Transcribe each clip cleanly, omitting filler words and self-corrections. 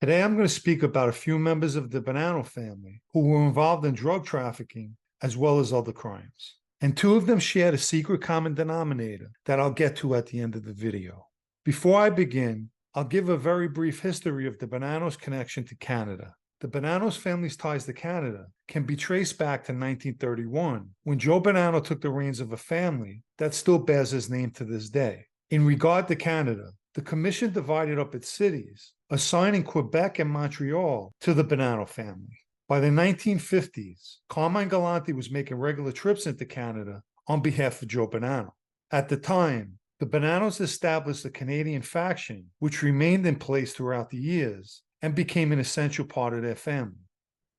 Today I'm going to speak about a few members of the Bonanno family who were involved in drug trafficking as well as other crimes. And two of them shared a secret common denominator that I'll get to at the end of the video. Before I begin, I'll give a very brief history of the Bonanno's connection to Canada. The Bonanno's family's ties to Canada can be traced back to 1931, when Joe Bonanno took the reins of a family that still bears his name to this day. In regard to Canada, the commission divided up its cities, assigning Quebec and Montreal to the Bonanno family. By the 1950s, Carmine Galante was making regular trips into Canada on behalf of Joe Bonanno. At the time, the Bonannos established a Canadian faction, which remained in place throughout the years and became an essential part of their family.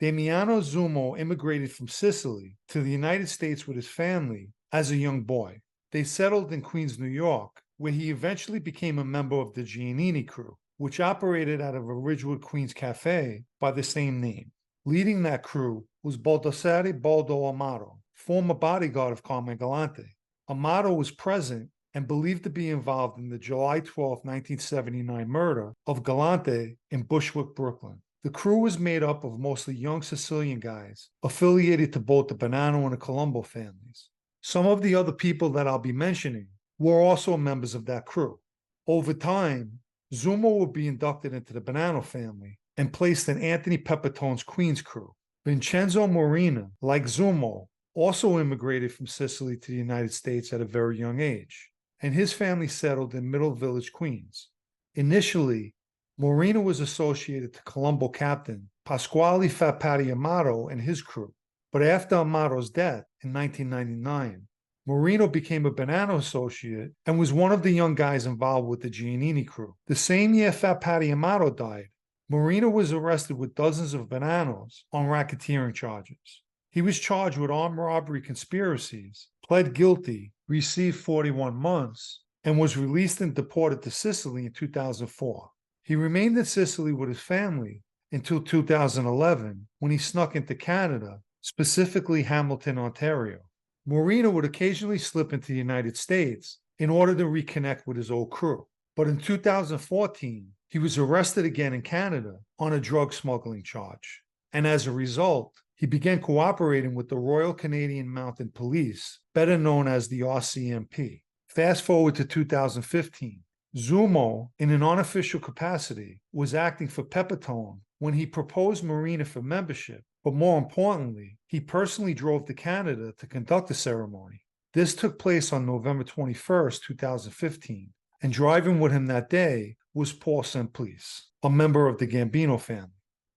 Damiano Zumo immigrated from Sicily to the United States with his family as a young boy. They settled in Queens, New York, where he eventually became a member of the Giannini crew, which operated out of a Ridgewood, Queens cafe by the same name. Leading that crew was Baldassare Baldo Amato, former bodyguard of Carmine Galante. Amato was present and believed to be involved in the July 12, 1979 murder of Galante in Bushwick, Brooklyn. The crew was made up of mostly young Sicilian guys affiliated to both the Bonanno and the Colombo families. Some of the other people that I'll be mentioning were also members of that crew. Over time, Zumo would be inducted into the Bonanno family and placed in Anthony Pepitone's Queens crew. Vincenzo Morina, like Zumo, also immigrated from Sicily to the United States at a very young age, and his family settled in Middle Village, Queens. Initially, Morina was associated to Colombo captain Pasquale Fappati Amato and his crew, but after Amato's death in 1999, Morino became a Bonanno associate and was one of the young guys involved with the Giannini crew. The same year Fappati Amato died, Morino was arrested with dozens of Bonannos on racketeering charges. He was charged with armed robbery conspiracies, pled guilty, received 41 months, and was released and deported to Sicily in 2004. He remained in Sicily with his family until 2011, when he snuck into Canada, specifically Hamilton, Ontario. Morino would occasionally slip into the United States in order to reconnect with his old crew. But in 2014, he was arrested again in Canada on a drug smuggling charge. And as a result, he began cooperating with the Royal Canadian Mounted Police, better known as the RCMP. Fast forward to 2015. Zumo, in an unofficial capacity, was acting for Pepitone when he proposed Morina for membership, but more importantly, he personally drove to Canada to conduct the ceremony. This took place on November 21st, 2015, and driving with him that day was Paul Simplice, a member of the Gambino family.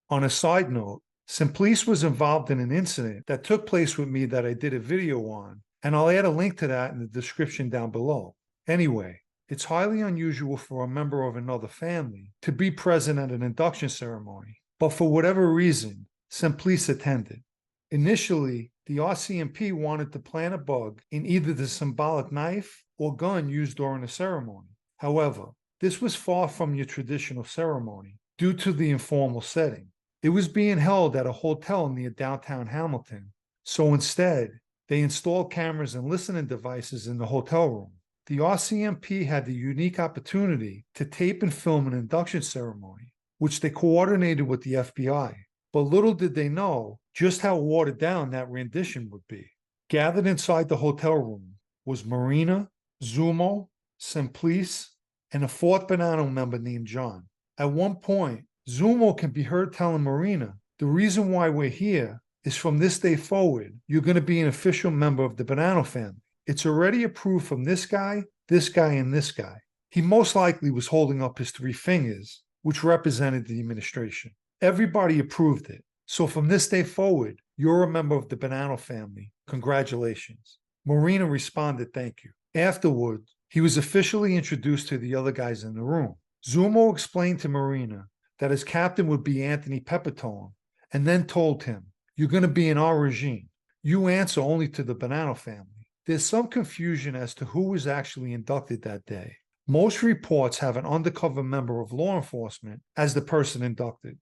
On a side note, Simplice was involved in an incident that took place with me that I did a video on, and I'll add a link to that in the description down below. Anyway, it's highly unusual for a member of another family to be present at an induction ceremony, but for whatever reason, Simplice attended. Initially, the RCMP wanted to plant a bug in either the symbolic knife or gun used during the ceremony. However, this was far from your traditional ceremony due to the informal setting. It was being held at a hotel near downtown Hamilton, so instead, they installed cameras and listening devices in the hotel room. The RCMP had the unique opportunity to tape and film an induction ceremony, which they coordinated with the FBI. But little did they know just how watered down that rendition would be. Gathered inside the hotel room was Morina, Zumo, Simplice, and a fourth Bonanno member named John. At one point, Zumo can be heard telling Morina, "The reason why we're here is from this day forward, you're going to be an official member of the Bonanno family. It's already approved from this guy, and this guy." He most likely was holding up his three fingers, which represented the administration. Everybody approved it. So from this day forward, you're a member of the Bonanno family. Congratulations. Morina responded, "Thank you." Afterward, he was officially introduced to the other guys in the room. Zumo explained to Morina that his captain would be Anthony Pepitone, and then told him, "You're going to be in our regime. You answer only to the Bonanno family." There's some confusion as to who was actually inducted that day. Most reports have an undercover member of law enforcement as the person inducted.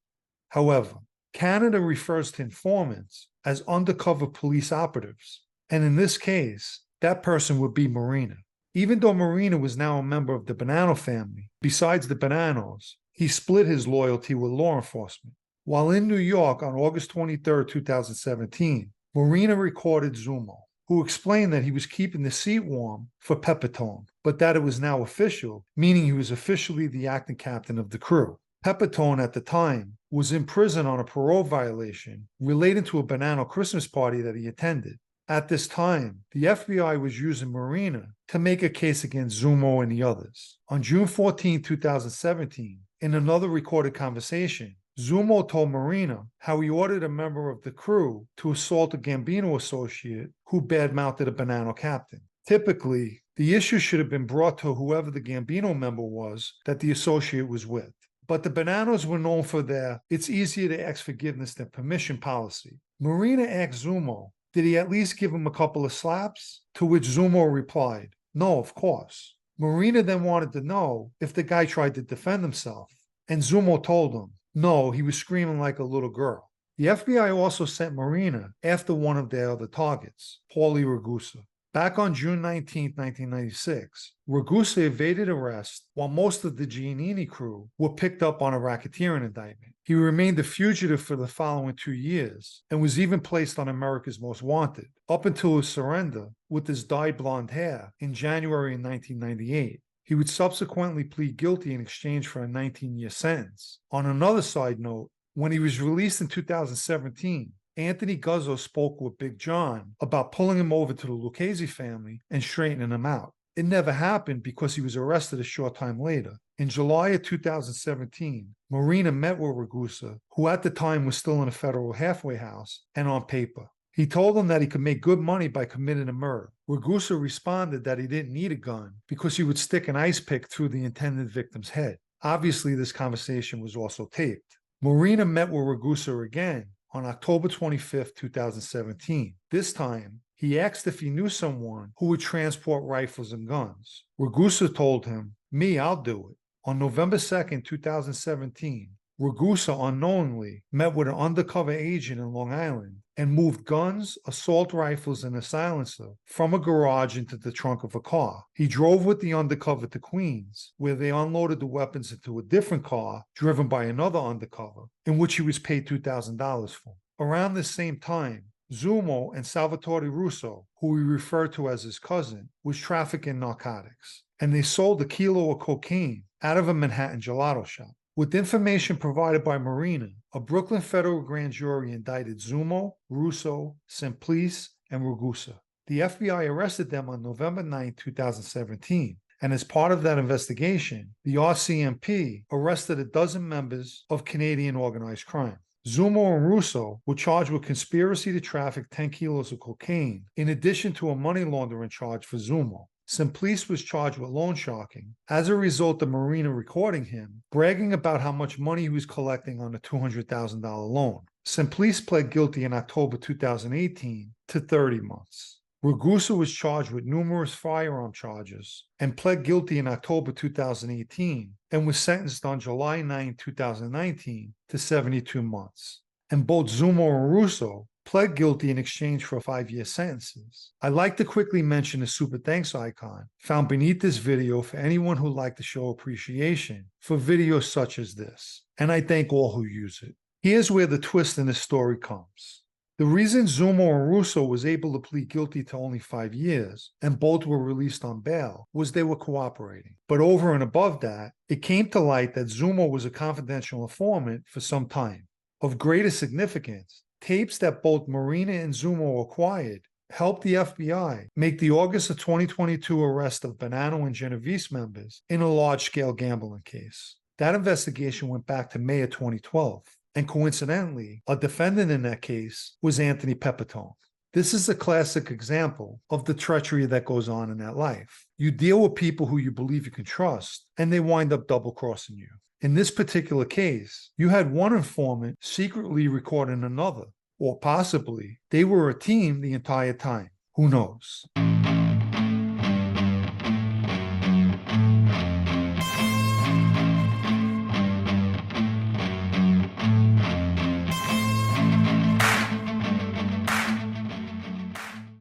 However, Canada refers to informants as undercover police operatives, and in this case, that person would be Morina. Even though Morina was now a member of the Bonanno family, besides the Bonannos, he split his loyalty with law enforcement. While in New York on August 23, 2017, Marina recorded Zumo, who explained that he was keeping the seat warm for Pepitone, but that it was now official, meaning he was officially the acting captain of the crew. Pepitone at the time was in prison on a parole violation related to a Bonanno Christmas party that he attended. At this time, the FBI was using Marina to make a case against Zumo and the others. On June 14, 2017, in another recorded conversation, Zumo told Marina how he ordered a member of the crew to assault a Gambino associate who badmouthed a Bonanno captain. Typically, the issue should have been brought to whoever the Gambino member was that the associate was with. But the Bonannos were known for their "it's easier to ask forgiveness than permission" policy. Marina asked Zumo, did he at least give him a couple of slaps? To which Zumo replied, no, of course. Marina then wanted to know if the guy tried to defend himself, and Zumo told him, no, he was screaming like a little girl. The FBI also sent Marina after one of their other targets, Paulie Ragusa. Back on June 19, 1996, Ragusa evaded arrest while most of the Giannini crew were picked up on a racketeering indictment. He remained a fugitive for the following 2 years and was even placed on America's Most Wanted, up until his surrender with his dyed blonde hair in January 1998. He would subsequently plead guilty in exchange for a 19-year sentence. On another side note, when he was released in 2017, Anthony Guzzo spoke with Big John about pulling him over to the Lucchese family and straightening him out. It never happened because he was arrested a short time later. In July of 2017, Marina met with Ragusa, who at the time was still in a federal halfway house and on paper. He told him that he could make good money by committing a murder. Ragusa responded that he didn't need a gun because he would stick an ice pick through the intended victim's head. Obviously, this conversation was also taped. Marina met with Ragusa again on October 25, 2017. This time, he asked if he knew someone who would transport rifles and guns. Ragusa told him, me, I'll do it. On November 2, 2017, Ragusa unknowingly met with an undercover agent in Long Island and moved guns, assault rifles, and a silencer from a garage into the trunk of a car. He drove with the undercover to Queens, where they unloaded the weapons into a different car driven by another undercover, in which he was paid $2,000 for. Around this same time, Zumo and Salvatore Russo, who he referred to as his cousin, was trafficking narcotics, and they sold a kilo of cocaine out of a Manhattan gelato shop. With information provided by Marina, a Brooklyn federal grand jury indicted Zumo, Russo, Simplice, and Ragusa. The FBI arrested them on November 9, 2017, and as part of that investigation, the RCMP arrested a dozen members of Canadian organized crime. Zumo and Russo were charged with conspiracy to traffic 10 kilos of cocaine, in addition to a money laundering charge for Zumo. Simplice was charged with loan sharking as a result of Marina recording him, bragging about how much money he was collecting on a $200,000 loan. Simplice pled guilty in October 2018 to 30 months. Ragusa was charged with numerous firearm charges and pled guilty in October 2018 and was sentenced on July 9, 2019 to 72 months. And both Zumo and Russo pled guilty in exchange for 5-year sentences. I'd like to quickly mention the super thanks icon found beneath this video for anyone who'd like to show appreciation for videos such as this, and I thank all who use it. Here's where the twist in this story comes. The reason Zumo and Russo was able to plead guilty to only 5 years, and both were released on bail, was they were cooperating. But over and above that, it came to light that Zumo was a confidential informant for some time. Of greater significance, tapes that both Marina and Zumo acquired helped the FBI make the August of 2022 arrest of Bonanno and Genovese members in a large-scale gambling case. That investigation went back to May of 2012, and coincidentally, a defendant in that case was Anthony Pepitone. This is a classic example of the treachery that goes on in that life. You deal with people who you believe you can trust, and they wind up double-crossing you. In this particular case, you had one informant secretly recording another, or possibly they were a team the entire time. Who knows?